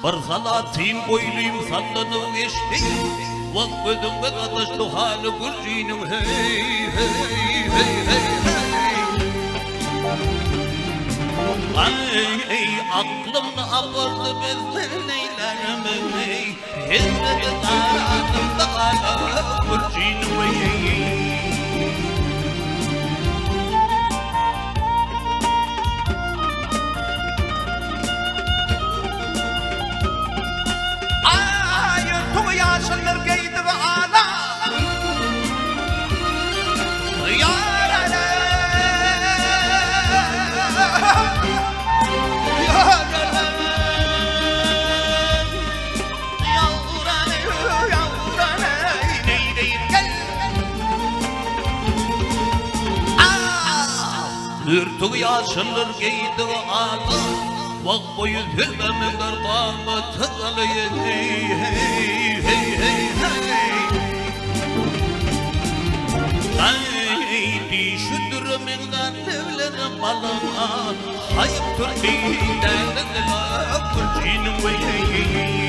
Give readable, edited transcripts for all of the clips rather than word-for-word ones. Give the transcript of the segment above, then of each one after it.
Bir salatin koyluyum sallanıp geçti. Vak gözümde kadaştı halı gürcinim hey hey hey hey hey. Ay aklımda abardı bezler neylerim hey. Hizmeti dağıtımda halı gürcinim hey. Ürtü yaşılır giydi ağla Vak boyu hürmemin garbamı tıkalayın hey hey hey hey hey. Ay düşüdürümünden evlerim balına Hayıp türlüğünden la kurcinim ve hey hey.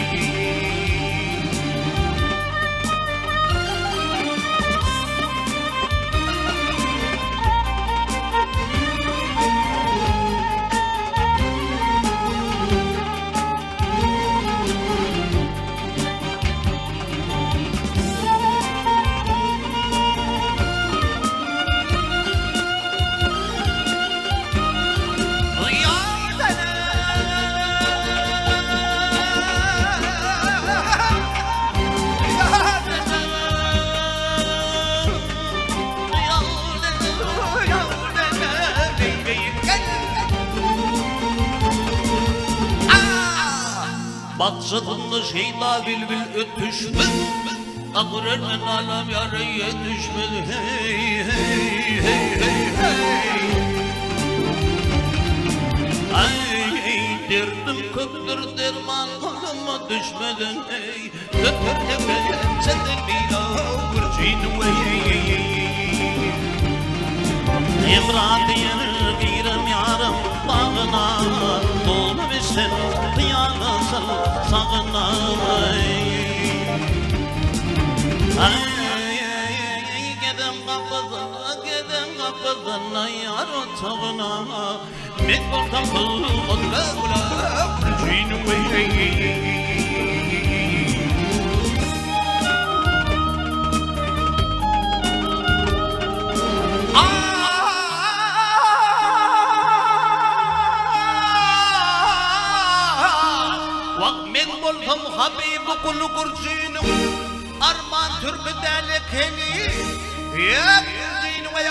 Baksıdınlı şeyla bilbil ötüşmüş Ağırın alem yarıya düşmüş Hey hey hey hey hey. Ay derdim köktür derman koluma düşmedin hey. Köktür tepeden senden bila kurcin hey. Emrah diyenir birim yarım bağına Dolu misin kıyamazsın sağına Ay gidem kapısına yar otağına Met korkam kula kula kurcin hey. Bolham Habibu kulu kurcinim Arman türbedeli keni Ya kurcinim ay